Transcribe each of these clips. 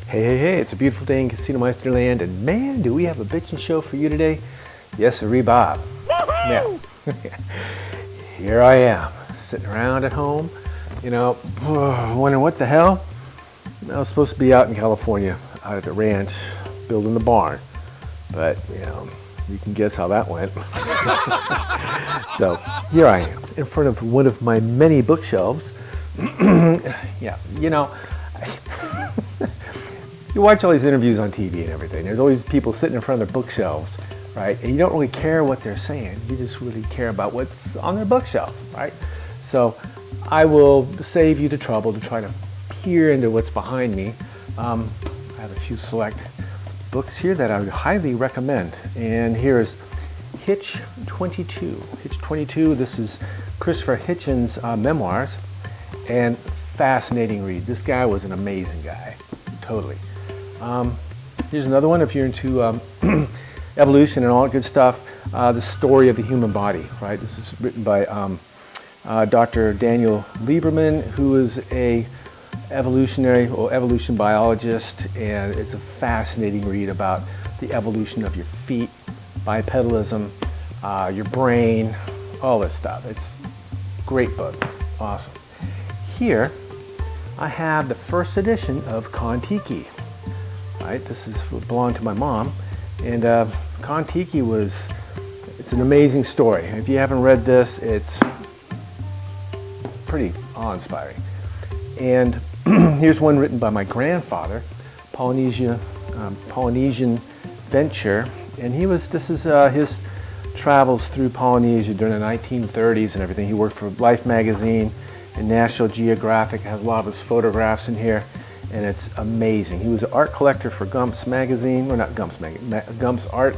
Hey, hey, hey, it's a beautiful day in Casinomeister land, and man, do we have a bitchin' show for you today. Yes, sirree, Bob. Now, here I am, sitting around at home, wondering what the hell. I was supposed to be out in California, out at the ranch, building the barn, but, you can guess how that went. So, here I am, in front of one of my many bookshelves. You watch all these interviews on TV and everything. There's always people sitting in front of their bookshelves, right? And you don't really care what they're saying. You just really care about what's on their bookshelf, right? So I will save you the trouble to try to peer into what's behind me. I have a few select books here that I would highly recommend. And here's Hitch 22. Hitch 22, this is Christopher Hitchens' memoirs. And fascinating read. This guy was an amazing guy, totally. Here's another one if you're into evolution and all that good stuff. The Story of the Human Body, right? This is written by Dr. Daniel Lieberman, who is a evolution biologist, and it's a fascinating read about the evolution of your feet, bipedalism, your brain, all this stuff. It's a great book, awesome. Here I have the first edition of Kon-Tiki. Right, this belonged to my mom, and Kon-Tiki it's an amazing story. If you haven't read this, it's pretty awe-inspiring. And here's one written by my grandfather, Polynesian venture, and this is his travels through Polynesia during the 1930s and everything. He worked for Life magazine and National Geographic. Has a lot of his photographs in here, and it's amazing. He was an art collector for Gump's magazine, or not Gump's magazine, Gump's Art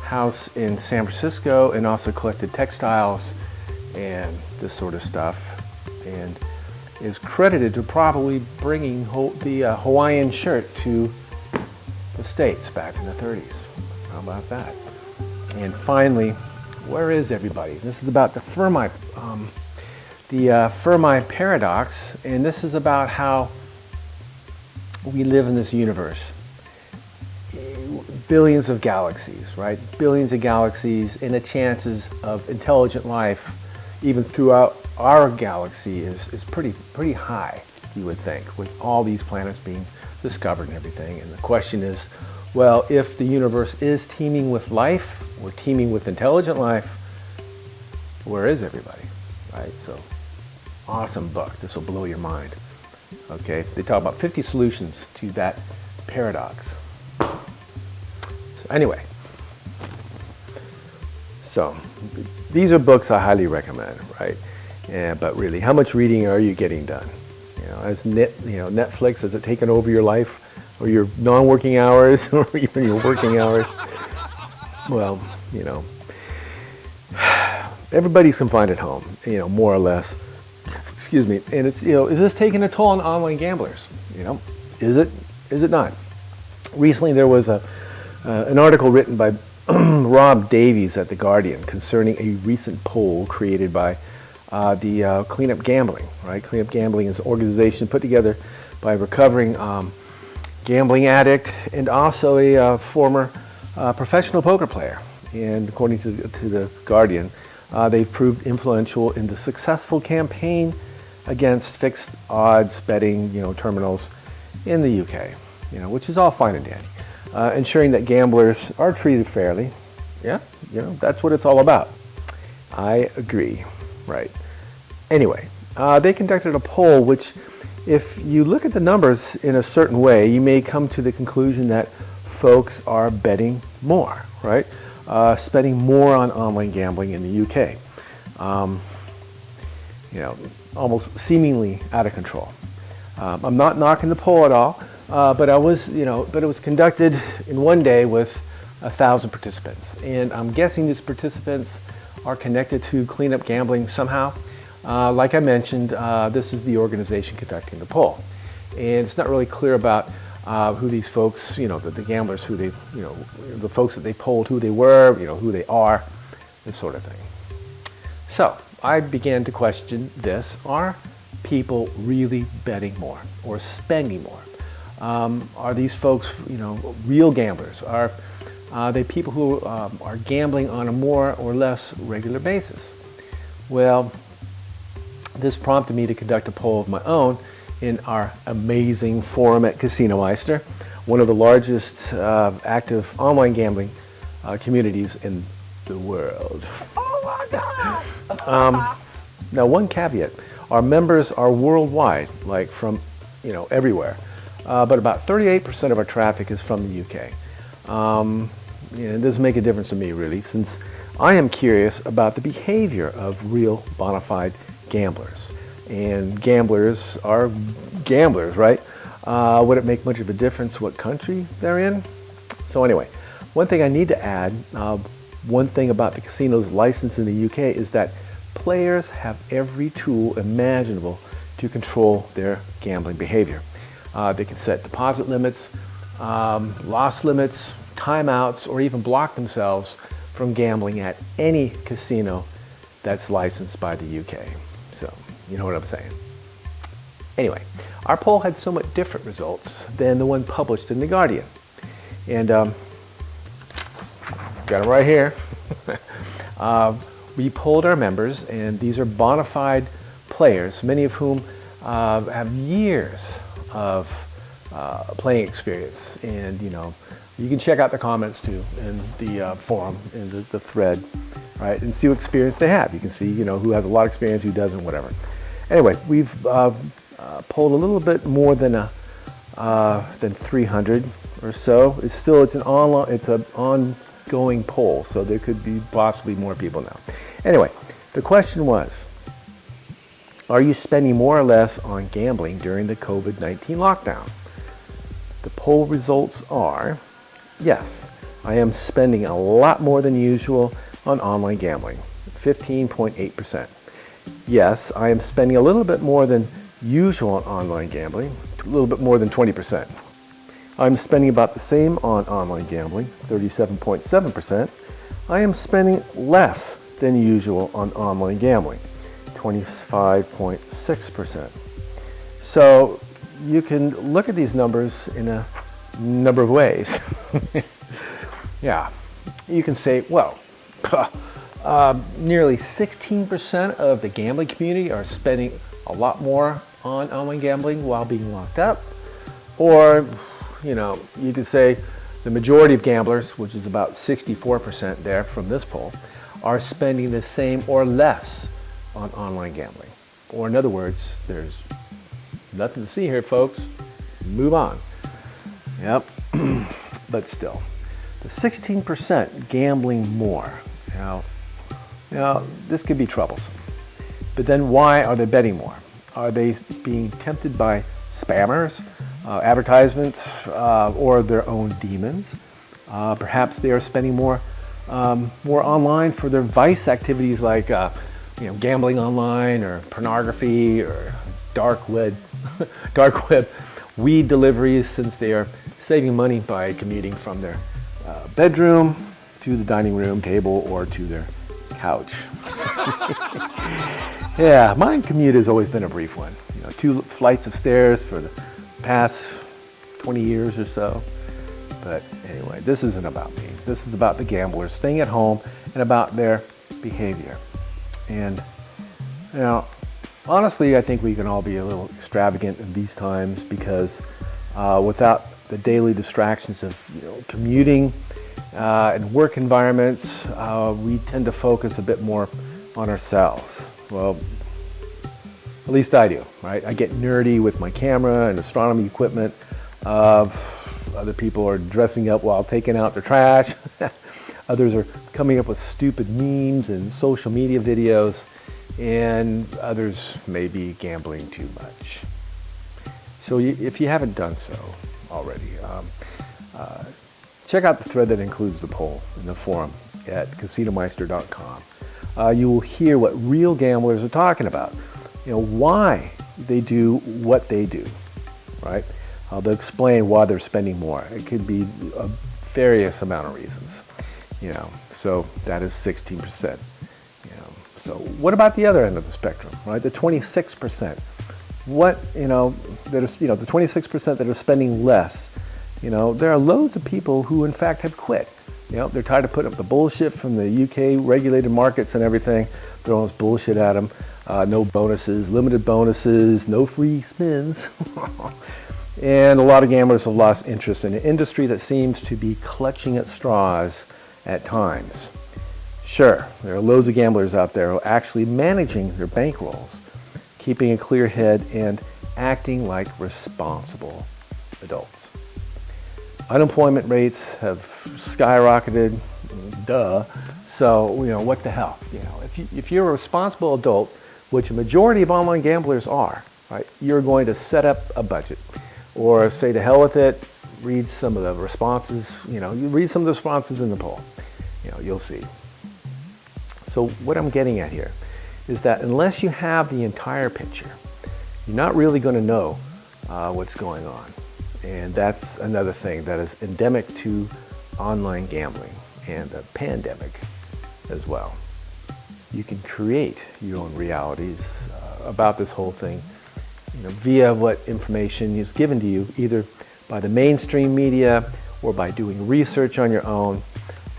House in San Francisco, and also collected textiles and this sort of stuff, and is credited to probably bringing the Hawaiian shirt to the States back in the 30s. How about that? And finally, where is everybody? This is about the Fermi paradox, and this is about how we live in this universe. Billions of galaxies, right? Billions of galaxies, and the chances of intelligent life even throughout our galaxy is pretty high, you would think, with all these planets being discovered and everything. And the question is, well, if the universe is teeming with life, or teeming with intelligent life, where is everybody, right? So, awesome book. This will blow your mind. Okay, they talk about 50 solutions to that paradox. So anyway, these are books I highly recommend, right? Yeah, but really, how much reading are you getting done? Netflix, has it taken over your life, or your non-working hours, or even your working hours? Well, everybody's confined at home, more or less. Excuse me, and it's is this taking a toll on online gamblers? Is it not? Recently, there was an article written by Rob Davies at The Guardian concerning a recent poll created by the Clean Up Gambling. Right, Clean Up Gambling is an organization put together by a recovering gambling addict and also a former professional poker player. And according to The Guardian, they've proved influential in the successful campaign against fixed odds betting, terminals in the UK, which is all fine and dandy. Ensuring that gamblers are treated fairly. Yeah, that's what it's all about. I agree, right? Anyway, they conducted a poll which, if you look at the numbers in a certain way, you may come to the conclusion that folks are betting more, right? Spending more on online gambling in the UK. Almost seemingly out of control. I'm not knocking the poll at all, but it was conducted in one day with 1,000 participants, and I'm guessing these participants are connected to Clean Up Gambling somehow. Like I mentioned, this is the organization conducting the poll, and it's not really clear about who these folks, the gamblers, who they, the folks that they polled, who they were, who they are, this sort of thing. So I began to question this: are people really betting more or spending more? Are these folks, real gamblers? Are they people who are gambling on a more or less regular basis? Well, this prompted me to conduct a poll of my own in our amazing forum at Casinomeister, one of the largest active online gambling communities in the world. Oh my God! Now, one caveat: our members are worldwide, like from everywhere, but about 38% of our traffic is from the UK. It doesn't make a difference to me really, since I am curious about the behavior of real bona fide gamblers. And gamblers are gamblers, right? Would it make much of a difference what country they're in? So anyway, one thing I need to add, one thing about the casino's license in the UK is that players have every tool imaginable to control their gambling behavior. They can set deposit limits, loss limits, timeouts, or even block themselves from gambling at any casino that's licensed by the UK. So, you know what I'm saying. Anyway, our poll had somewhat different results than the one published in The Guardian. And got them right here. We polled our members, and these are bona fide players, many of whom have years of playing experience. And you can check out the comments too in the forum, in the thread, right, and see what experience they have. You can see who has a lot of experience, who doesn't, whatever. Anyway, we've polled a little bit more than 300 or so. It's an ongoing poll, so there could be possibly more people now. Anyway, the question was, are you spending more or less on gambling during the COVID-19 lockdown? The poll results are, yes, I am spending a lot more than usual on online gambling, 15.8%. Yes, I am spending a little bit more than usual on online gambling, a little bit more than 20%. I'm spending about the same on online gambling, 37.7%. I am spending less than usual on online gambling, 25.6%. So you can look at these numbers in a number of ways. Yeah, you can say, well, nearly 16% of the gambling community are spending a lot more on online gambling while being locked up. Or, you could say the majority of gamblers, which is about 64% there from this poll, are spending the same or less on online gambling. Or in other words, there's nothing to see here, folks. Move on. Yep. But still, the 16% gambling more. Now, this could be troublesome. But then why are they betting more? Are they being tempted by spammers, advertisements, or their own demons? Perhaps they are spending more online for their vice activities like gambling online, or pornography, or dark web weed deliveries, since they are saving money by commuting from their bedroom to the dining room table or to their couch. Yeah, my commute has always been a brief one. 2 flights of stairs for the past 20 years or so. But anyway, this isn't about me. This is about the gamblers staying at home and about their behavior. And honestly, I think we can all be a little extravagant in these times, because without the daily distractions of commuting and work environments, we tend to focus a bit more on ourselves. Well, at least I do, right? I get nerdy with my camera and astronomy equipment. Other people are dressing up while taking out their trash. Others are coming up with stupid memes and social media videos. And others may be gambling too much. So if you haven't done so already, check out the thread that includes the poll in the forum at Casinomeister.com. You will hear what real gamblers are talking about, why they do what they do, right? They'll explain why they're spending more. It could be a various amount of reasons, so that is 16%. So what about the other end of the spectrum, right? The 26%. what, that is, the 26% that are spending less, there are loads of people who in fact have quit. They're tired of putting up the bullshit from the UK regulated markets and everything, throwing this bullshit at them. No bonuses, limited bonuses, no free spins. And a lot of gamblers have lost interest in an industry that seems to be clutching at straws at times. Sure, there are loads of gamblers out there who are actually managing their bankrolls, keeping a clear head, and acting like responsible adults. Unemployment rates have skyrocketed, duh. So, what the hell? If you're a responsible adult, which a majority of online gamblers are, right, you're going to set up a budget or say to hell with it, read some of the responses, you read some of the responses in the poll, you'll see. So what I'm getting at here is that unless you have the entire picture, you're not really going to know what's going on. And that's another thing that is endemic to online gambling and the pandemic as well. You can create your own realities about this whole thing, via what information is given to you, either by the mainstream media or by doing research on your own.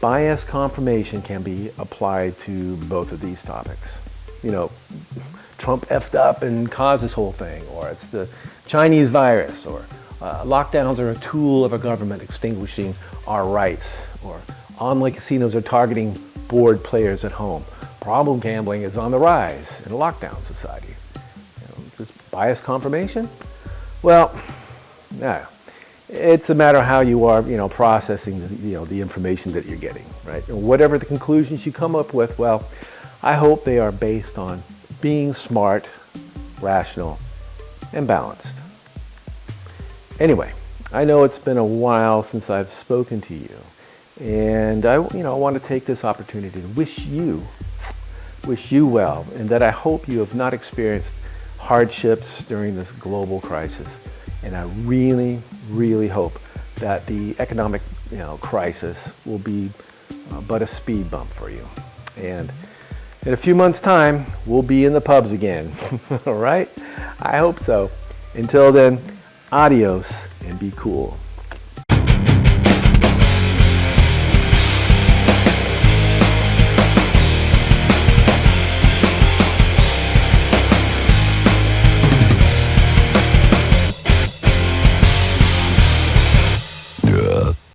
Bias confirmation can be applied to both of these topics. Trump effed up and caused this whole thing, or it's the Chinese virus, or lockdowns are a tool of a government extinguishing our rights, or online casinos are targeting bored players at home. Problem gambling is on the rise in a lockdown society. Just bias confirmation? Well, no. It's a matter of how you are, processing the information that you're getting, right? And whatever the conclusions you come up with, well, I hope they are based on being smart, rational, and balanced. Anyway, I know it's been a while since I've spoken to you, and I want to take this opportunity to wish you well, and that I hope you have not experienced hardships during this global crisis. And I really, really hope that the economic, crisis will be but a speed bump for you. And in a few months' time, we'll be in the pubs again. All right? I hope so. Until then, adios and be cool.